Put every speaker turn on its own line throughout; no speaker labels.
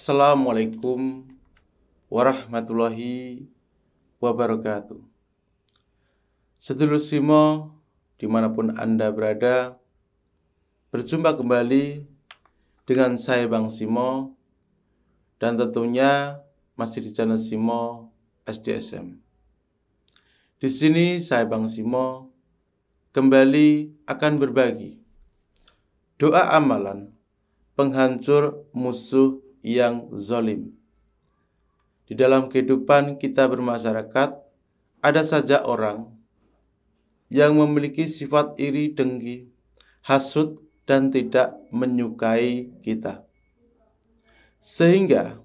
Assalamualaikum warahmatullahi wabarakatuh. Sedulur Simo, dimanapun Anda berada, berjumpa kembali dengan saya Bang Simo, dan tentunya masih di channel Simo SDSM. Di sini saya Bang Simo kembali akan berbagi doa amalan penghancur musuh yang zalim. Di dalam kehidupan kita bermasyarakat, ada saja orang yang memiliki sifat iri dengki, hasut, dan tidak menyukai kita. Sehingga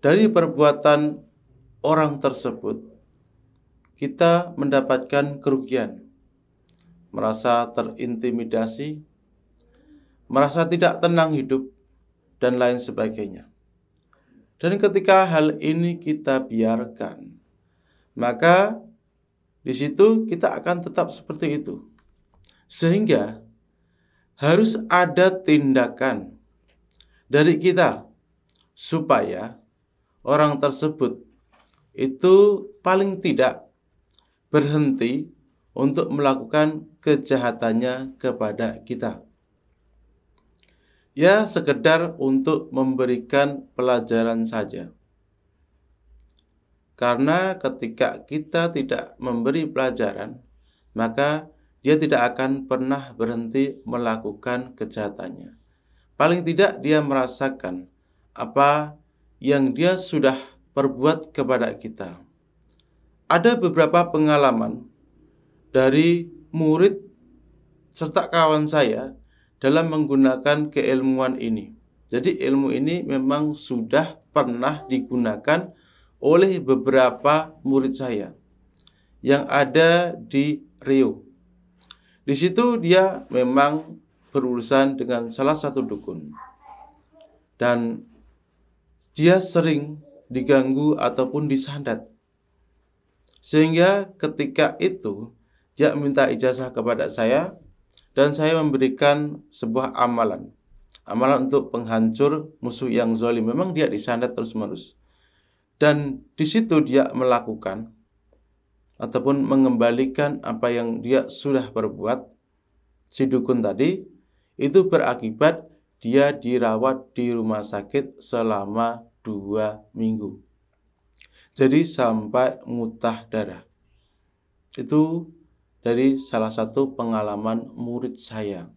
dari perbuatan orang tersebut, kita mendapatkan kerugian, merasa terintimidasi, merasa tidak tenang hidup, dan lain sebagainya. Dan ketika hal ini kita biarkan, maka di situ kita akan tetap seperti itu. Sehingga harus ada tindakan dari kita supaya orang tersebut itu paling tidak berhenti untuk melakukan kejahatannya kepada kita. Ya, sekedar untuk memberikan pelajaran saja. Karena ketika kita tidak memberi pelajaran, maka dia tidak akan pernah berhenti melakukan kejahatannya. Paling tidak dia merasakan apa yang dia sudah perbuat kepada kita. Ada beberapa pengalaman dari murid serta kawan saya dalam menggunakan keilmuan ini. Jadi ilmu ini memang sudah pernah digunakan oleh beberapa murid saya yang ada di Riau. Di situ dia memang berurusan dengan salah satu dukun. Dan dia sering diganggu ataupun disandat. Sehingga ketika itu dia minta ijazah kepada saya, dan saya memberikan sebuah amalan untuk penghancur musuh yang zalim. Memang dia disandat terus-menerus. Dan di situ dia melakukan ataupun mengembalikan apa yang dia sudah perbuat. Si dukun tadi itu berakibat dia dirawat di rumah sakit selama 2 minggu. Jadi sampai muntah darah. Itu dari salah satu pengalaman murid saya.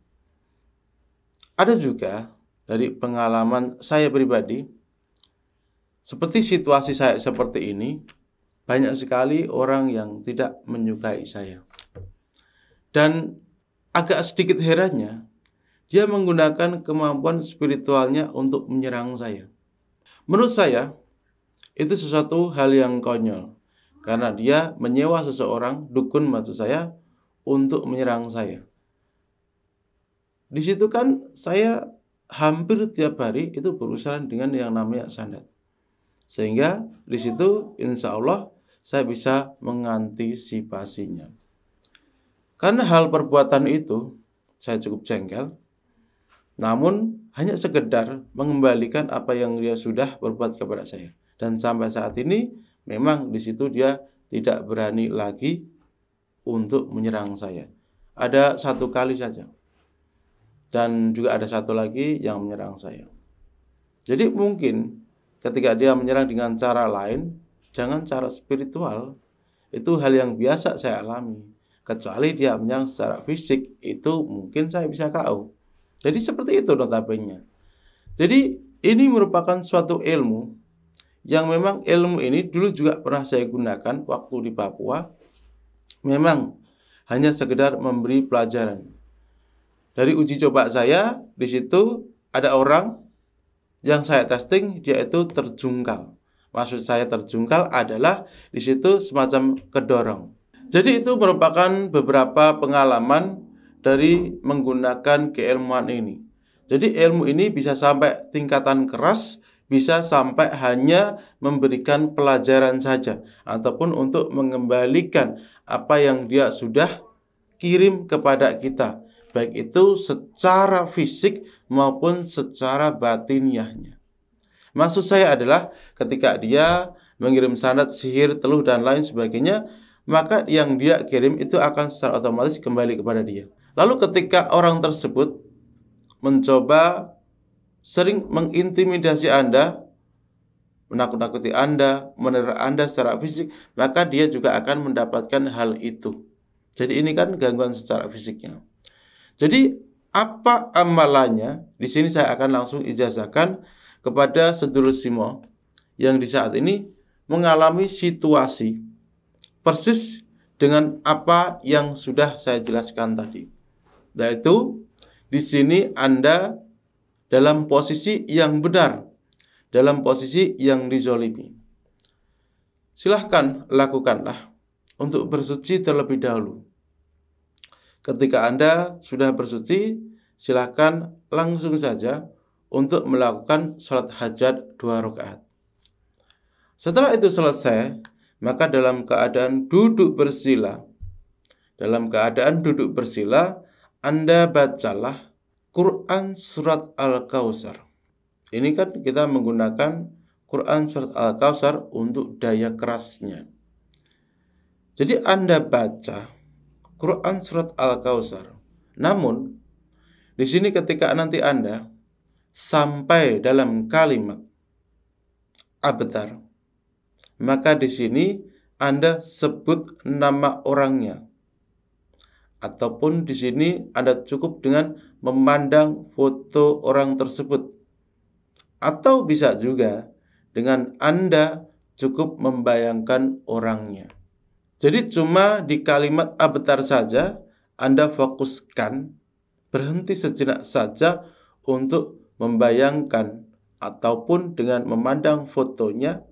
Ada juga dari pengalaman saya pribadi, seperti situasi saya seperti ini, banyak sekali orang yang tidak menyukai saya. Dan agak sedikit herannya, dia menggunakan kemampuan spiritualnya untuk menyerang saya. Menurut saya, itu sesuatu hal yang konyol. Karena dia menyewa seseorang, dukun maksud saya, untuk menyerang saya. Di situ kan saya hampir tiap hari itu berurusan dengan yang namanya sandat. Sehingga di situ insya Allah saya bisa mengantisipasinya. Karena hal perbuatan itu saya cukup jengkel. Namun hanya sekedar mengembalikan apa yang dia sudah berbuat kepada saya. Dan sampai saat ini memang di situ dia tidak berani lagi untuk menyerang saya. Ada 1 kali saja. Dan juga ada 1 lagi yang menyerang saya. Jadi mungkin ketika dia menyerang dengan cara lain, jangan cara spiritual. Itu hal yang biasa saya alami. Kecuali dia menyerang secara fisik, itu mungkin saya bisa KO. Jadi seperti itu notabene. Jadi ini merupakan suatu ilmu yang memang ilmu ini dulu juga pernah saya gunakan waktu di Papua. Memang hanya sekedar memberi pelajaran. Dari uji coba saya, di situ ada orang yang saya testing, dia itu terjungkal. Maksud saya terjungkal adalah di situ semacam kedorong. Jadi itu merupakan beberapa pengalaman dari menggunakan keilmuan ini. Jadi ilmu ini bisa sampai tingkatan keras, bisa sampai hanya memberikan pelajaran saja, ataupun untuk mengembalikan apa yang dia sudah kirim kepada kita, baik itu secara fisik maupun secara batiniahnya. Maksud saya adalah ketika dia mengirim sanad, sihir, teluh, dan lain sebagainya, maka yang dia kirim itu akan secara otomatis kembali kepada dia. Lalu ketika orang tersebut mencoba sering mengintimidasi Anda, menakut-nakuti Anda, meneror Anda secara fisik, maka dia juga akan mendapatkan hal itu. Jadi ini kan gangguan secara fisiknya. Jadi apa amalannya? Di sini saya akan langsung ijazahkan kepada sedulur Simo yang di saat ini mengalami situasi persis dengan apa yang sudah saya jelaskan tadi. Yaitu di sini Anda dalam posisi yang benar, dalam posisi yang dizolimi. Silahkan lakukanlah untuk bersuci terlebih dahulu. Ketika Anda sudah bersuci, silahkan langsung saja untuk melakukan sholat hajat 2 rakaat. Setelah itu selesai, maka dalam keadaan duduk bersila, Anda bacalah Quran Surat Al-Kautsar. Ini kan kita menggunakan Quran Surat Al-Kautsar untuk daya kerasnya. Jadi Anda baca Quran Surat Al-Kautsar. Namun, di sini ketika nanti Anda sampai dalam kalimat abtar, maka di sini Anda sebut nama orangnya. Ataupun di sini Anda cukup dengan memandang foto orang tersebut. Atau bisa juga dengan Anda cukup membayangkan orangnya. Jadi cuma di kalimat abtar saja Anda fokuskan, berhenti sejenak saja untuk membayangkan ataupun dengan memandang fotonya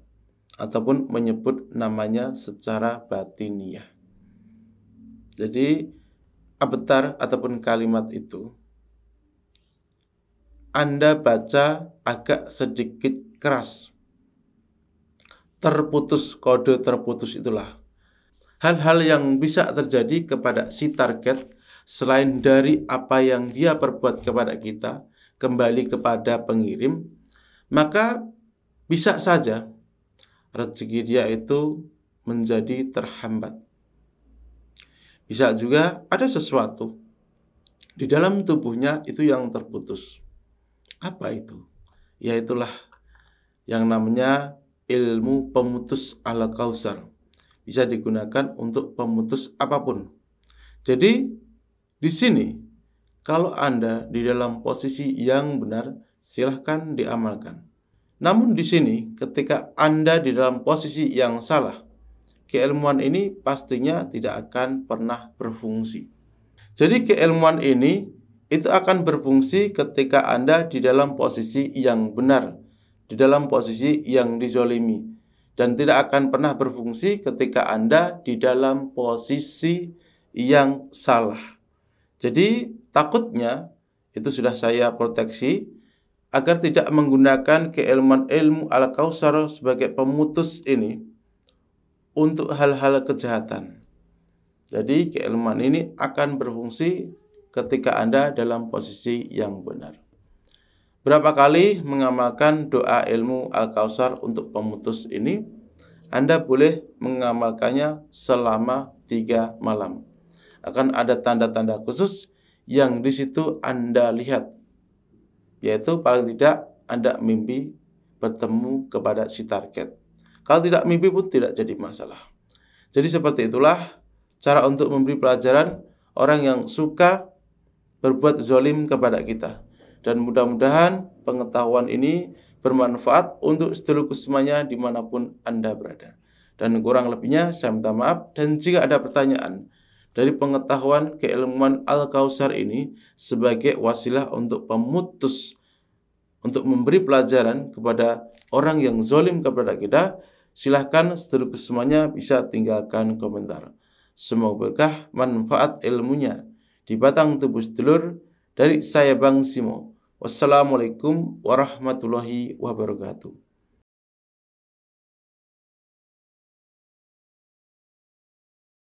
ataupun menyebut namanya secara batiniah. Jadi abtar ataupun kalimat itu Anda baca agak sedikit keras. Terputus, kode terputus itulah. Hal-hal yang bisa terjadi kepada si target selain dari apa yang dia perbuat kepada kita kembali kepada pengirim, maka bisa saja rezeki dia itu menjadi terhambat. Bisa juga ada sesuatu di dalam tubuhnya itu yang terputus. Apa itu? Yaitulah yang namanya ilmu pemutus Al-Kautsar. Bisa digunakan untuk pemutus apapun. Jadi di sini kalau Anda di dalam posisi yang benar, silahkan diamalkan. Namun di sini ketika Anda di dalam posisi yang salah, keilmuan ini pastinya tidak akan pernah berfungsi. Jadi keilmuan ini itu akan berfungsi ketika Anda di dalam posisi yang benar, di dalam posisi yang dizolimi. Dan tidak akan pernah berfungsi ketika Anda di dalam posisi yang salah. Jadi takutnya itu sudah saya proteksi agar tidak menggunakan keilmuan ilmu Al-Kautsar sebagai pemutus ini untuk hal-hal kejahatan. Jadi keilmuan ini akan berfungsi ketika Anda dalam posisi yang benar. Berapa kali mengamalkan doa ilmu Al-Kautsar untuk pemutus ini? Anda boleh mengamalkannya selama 3 malam. Akan ada tanda-tanda khusus yang di situ Anda lihat. Yaitu paling tidak Anda mimpi bertemu kepada si target. Kalau tidak mimpi pun tidak jadi masalah. Jadi seperti itulah cara untuk memberi pelajaran orang yang suka berbuat zalim kepada kita. Dan mudah-mudahan pengetahuan ini bermanfaat untuk sedulurku semuanya dimanapun Anda berada. Dan kurang lebihnya saya minta maaf. Dan jika ada pertanyaan dari pengetahuan keilmuan Al-Kautsar ini sebagai wasilah untuk pemutus, untuk memberi pelajaran kepada orang yang zalim kepada kita, silahkan sedulurku semuanya bisa tinggalkan komentar. Semoga berkah manfaat ilmunya di batang tubuh sedulur dari saya Bang Simo. Wassalamualaikum warahmatullahi wabarakatuh.